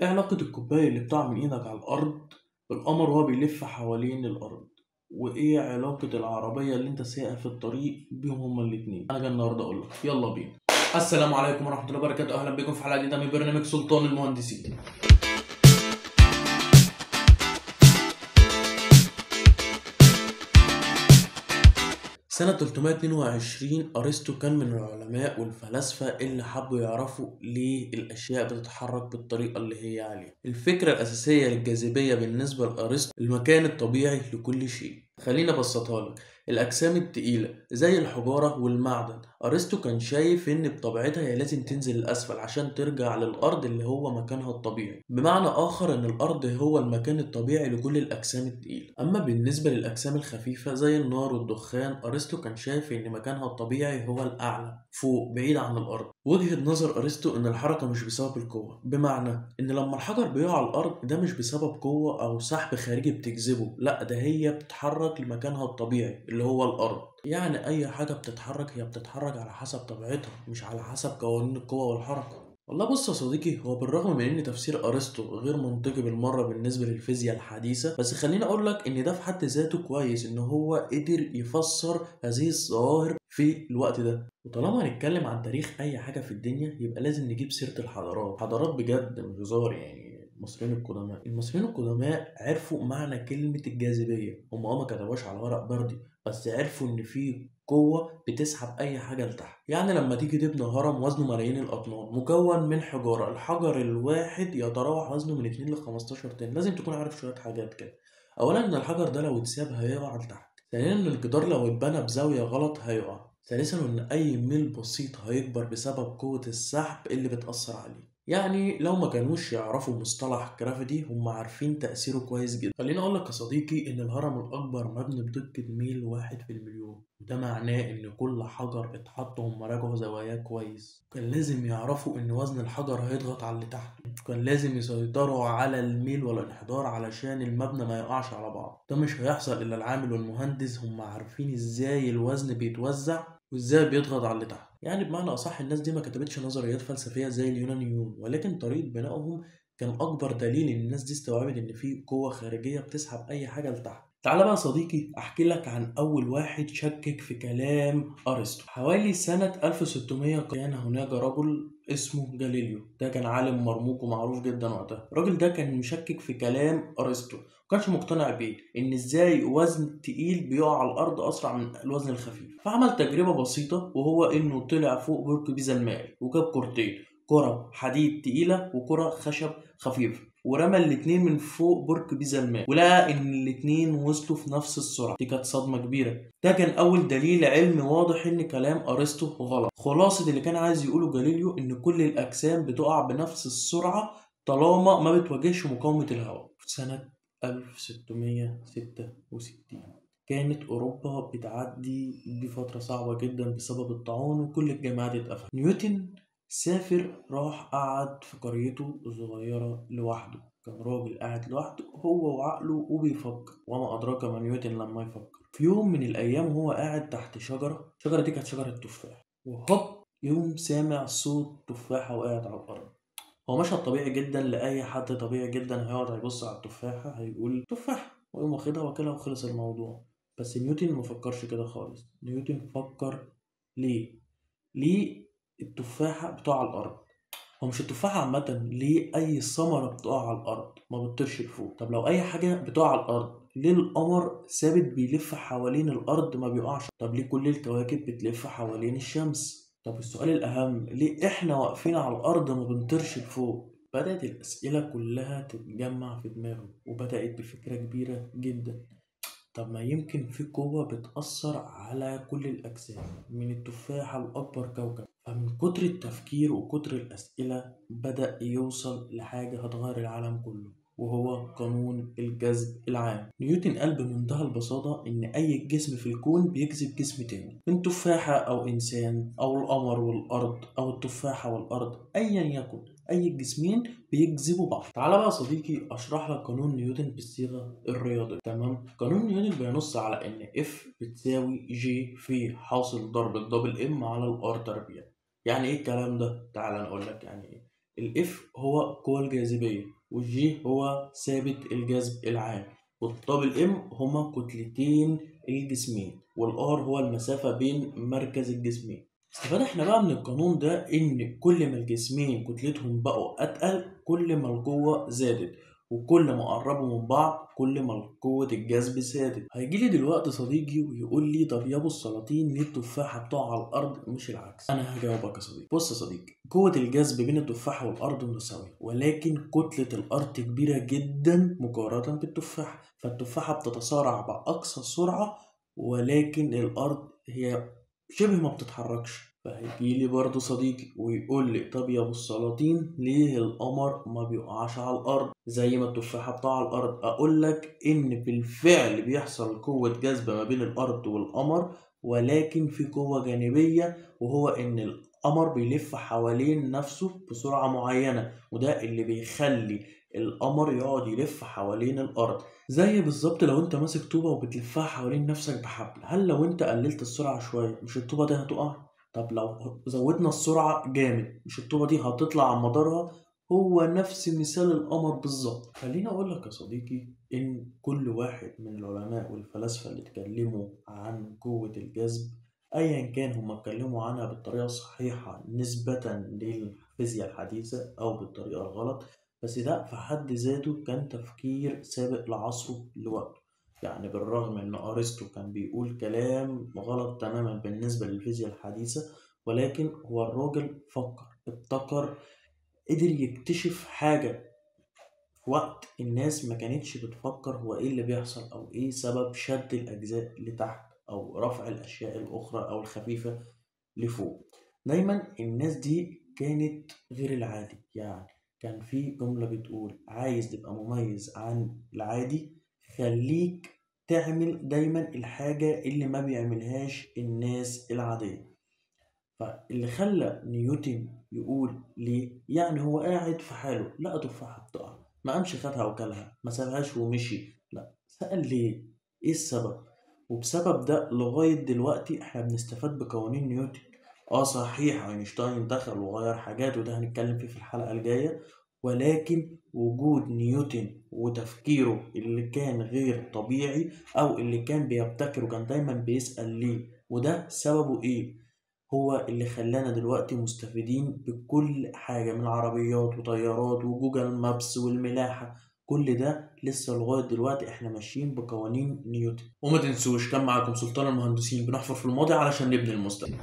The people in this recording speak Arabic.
ايه علاقة الكوباية اللي بتقع من ايدك على الأرض بالقمر وهو بيلف حوالين الأرض؟ وإيه علاقة العربية اللي أنت سايقها في الطريق بيهم هما الاتنين؟ أنا جاي النهاردة أقولك يلا بينا. السلام عليكم ورحمة الله وبركاته، أهلا بكم في حلقة جديدة من برنامج سلطان المهندسين. سنة 322 أرسطو كان من العلماء والفلاسفة اللي حبوا يعرفوا ليه الأشياء بتتحرك بالطريقة اللي هي عليها. الفكرة الأساسية للجاذبية بالنسبة لأرسطو المكان الطبيعي لكل شيء. خلينا أبسطها لك، الأجسام التقيلة زي الحجارة والمعدن، أرسطو كان شايف إن بطبيعتها هي لازم تنزل لأسفل عشان ترجع للأرض اللي هو مكانها الطبيعي. بمعنى آخر إن الأرض هو المكان الطبيعي لكل الأجسام التقيلة. أما بالنسبة للأجسام الخفيفة زي النار والدخان، أرسطو كان شايف إن مكانها الطبيعي هو الأعلى فوق بعيد عن الأرض. وجهة نظر أرسطو إن الحركة مش بسبب القوة، بمعنى إن لما الحجر بيقع على الأرض ده مش بسبب قوة أو سحب خارجي بتجذبه، لأ ده هي بتتحرك لمكانها الطبيعي اللي هو الأرض. يعني أي حاجة بتتحرك هي بتتحرك على حسب طبيعتها مش على حسب قوانين القوة والحركة. والله بص يا صديقي، هو بالرغم من ان تفسير ارسطو غير منطقي بالمره بالنسبه للفيزياء الحديثه، بس خليني اقول لك ان ده في حد ذاته كويس ان هو قدر يفسر هذه الظواهر في الوقت ده. وطالما هنتكلم عن تاريخ اي حاجه في الدنيا يبقى لازم نجيب سيره الحضارات، حضارات بجد مش هزار. يعني المصريين القدماء عرفوا معنى كلمة الجاذبية. هم ما كتبوش على ورق بردي، بس عرفوا إن في قوة بتسحب أي حاجة لتحت. يعني لما تيجي تبني هرم وزنه ملايين الأطنان مكون من حجارة، الحجر الواحد يتراوح وزنه من 2 ل 15 طن، لازم تكون عارف شوية حاجات كده. أولا إن الحجر ده لو اتساب هيقع لتحت. ثانيا إن الجدار لو اتبنى بزاوية غلط هيقع. ثالثا إن أي ميل بسيط هيكبر بسبب قوة السحب اللي بتأثر عليه. يعني لو ما كانوش يعرفوا مصطلح جرافيتي هم عارفين تأثيره كويس جدا. خليني أقول لك يا صديقي إن الهرم الأكبر مبني بدقة ميل واحد في المليون، وده معناه إن كل حجر اتحط هم راجعوا زواياه كويس. كان لازم يعرفوا إن وزن الحجر هيضغط على اللي تحت، كان لازم يسيطروا على الميل والانحدار علشان المبنى ما يقعش على بعض. ده مش هيحصل إلا العامل والمهندس هم عارفين إزاي الوزن بيتوزع وازاي بيضغط على اللي تحت. يعني بمعنى اصح الناس دي ما كتبتش نظريات فلسفيه زي اليونانيون، ولكن طريقه بنائهم كان اكبر دليل ان الناس دي استوعبت ان في قوه خارجيه بتسحب اي حاجه لتحت. تعال بقى يا صديقي احكي لك عن اول واحد شكك في كلام ارسطو. حوالي سنه 1600 كان هناك رجل اسمه جاليليو. ده كان عالم مرموق ومعروف جدا وقتها. الراجل ده كان مشكك في كلام ارسطو، كانش مقتنع بيه ان ازاي وزن تقيل بيقع على الارض اسرع من الوزن الخفيف. فعمل تجربه بسيطه، وهو انه طلع فوق برج بيزا المائل وجاب كورتين، كرة حديد تقيلة وكرة خشب خفيفة، ورمى الاتنين من فوق برج بيزا المائل ولقى ان الاتنين وصلوا في نفس السرعة. دي كانت صدمة كبيرة. ده كان اول دليل علمي واضح ان كلام ارسطو غلط. خلاصة اللي كان عايز يقوله جاليليو ان كل الاجسام بتقع بنفس السرعة طالما ما بتواجهش مقاومة الهواء. في سنة 1666 كانت أوروبا بتعدي بفترة صعبة جدا بسبب الطاعون وكل الجامعات اتقفلت. نيوتن سافر، راح قعد في قريته الصغيرة لوحده. كان راجل قاعد لوحده هو وعقله وبيفكر، وما أدراك ما نيوتن لما يفكر. في يوم من الأيام هو قاعد تحت شجرة، الشجرة دي كانت شجرة تفاح، وهوب يوم سامع صوت تفاحة وقعت على الأرض. هو مشهد طبيعي جدا لأي حد طبيعي جدا، هيقعد هيبص على التفاحة هيقول تفاحة ويقوم واخدها واكلها وخلص الموضوع. بس نيوتن مفكرش كده خالص. نيوتن فكر ليه التفاحة بتقع على الأرض؟ هو مش التفاحة عامة، ليه أي ثمرة بتقع على الأرض ما بتطيرش لفوق؟ طب لو أي حاجة بتقع على الأرض ليه القمر ثابت بيلف حوالين الأرض ما بيقعش؟ طب ليه كل الكواكب بتلف حوالين الشمس؟ طب السؤال الأهم، ليه إحنا واقفين على الأرض ما بنطيرش لفوق؟ بدأت الأسئلة كلها تتجمع في دماغه، وبدأت بفكرة كبيرة جدا. طب ما يمكن في قوة بتأثر على كل الأجسام من التفاحة لأكبر كوكب. فمن كتر التفكير وكتر الأسئلة بدأ يوصل لحاجة هتغير العالم كله، وهو قانون الجذب العام. نيوتن قال بمنتهى البساطة إن أي جسم في الكون بيجذب جسم تاني، من تفاحة أو إنسان أو القمر والأرض أو التفاحة والأرض، أيا يكن أي جسمين بيجذبوا بعض. تعالى بقى يا صديقي أشرح لك قانون نيوتن بالصيغة الرياضية. تمام؟ قانون نيوتن بينص على إن F بتساوي G في حاصل ضرب الدبل M على الآر تربيع. يعني إيه الكلام ده؟ تعالى نقول لك يعني إيه. الاف هو قوة الجاذبية، والجي هو ثابت الجذب العام، والدبل ام هما كتلتين الجسمين، والار هو المسافة بين مركز الجسمين. استفاد احنا بقى من القانون ده ان كل ما الجسمين كتلتهم بقوا اتقل كل ما القوة زادت، وكل ما قربوا من بعض كل ما قوة الجذب زادت. هيجيلي دلوقتي صديقي ويقول لي طب يا ابو السلاطين ليه التفاحة بتقع على الارض مش العكس؟ انا هجاوبك يا صديقي. بص يا صديقي، قوة الجذب بين التفاحة والارض متساوية، ولكن كتلة الارض كبيرة جدا مقارنة بالتفاحة، فالتفاحة بتتسارع بأقصى سرعة، ولكن الارض هي شبه ما بتتحركش. فهيجيلي برضه صديقي ويقول لي طب يا ابو السلاطين ليه القمر ما بيقعش على الارض زي ما التفاحه بتقع على الارض؟ اقول لك ان بالفعل بيحصل قوه جذب ما بين الارض والقمر، ولكن في قوه جانبيه، وهو ان القمر بيلف حوالين نفسه بسرعه معينه، وده اللي بيخلي القمر يقعد يلف حوالين الارض. زي بالظبط لو انت ماسك طوبة وبتلفها حوالين نفسك بحبل، هل لو انت قللت السرعة شوية مش الطوبة دي هتقع؟ طب لو زودنا السرعة جامد مش الطوبة دي هتطلع عن مدارها؟ هو نفس مثال القمر بالظبط. خليني اقول لك يا صديقي ان كل واحد من العلماء والفلاسفة اللي اتكلموا عن قوة الجذب، ايا كان هم اتكلموا عنها بالطريقة الصحيحة نسبة للفيزياء الحديثة او بالطريقة الغلط، بس ده في حد ذاته كان تفكير سابق لعصره لوقته. يعني بالرغم ان ارسطو كان بيقول كلام غلط تماما بالنسبة للفيزياء الحديثة، ولكن هو الراجل فكر، ابتكر، قدر يكتشف حاجة في وقت الناس ما كانتش بتفكر هو ايه اللي بيحصل او ايه سبب شد الاجزاء لتحت او رفع الاشياء الاخرى او الخفيفة لفوق. دايما الناس دي كانت غير العادي. يعني كان في جملة بتقول عايز تبقى مميز عن العادي، خليك تعمل دايما الحاجة اللي ما بيعملهاش الناس العادية. فاللي خلى نيوتن يقول ليه، يعني هو قاعد في حاله لقى تفاحة بتقع، ما قامش خدها وكلها، ما سابهاش ومشي، لا، سأل ليه، ايه السبب؟ وبسبب ده لغاية دلوقتي احنا بنستفاد بقوانين نيوتن. اه صحيح اينشتاين دخل وغير حاجات وده هنتكلم فيه في الحلقة الجاية، ولكن وجود نيوتن وتفكيره اللي كان غير طبيعي او اللي كان بيبتكره كان دايما بيسأل ليه وده سببه ايه، هو اللي خلانا دلوقتي مستفيدين بكل حاجة من عربيات وطيارات وجوجل مابس والملاحة. كل ده لسه لغاية دلوقتي احنا ماشيين بقوانين نيوتن. وما تنسوش كان معاكم سلطان المهندسين، بنحفر في الماضي علشان نبني المستقبل.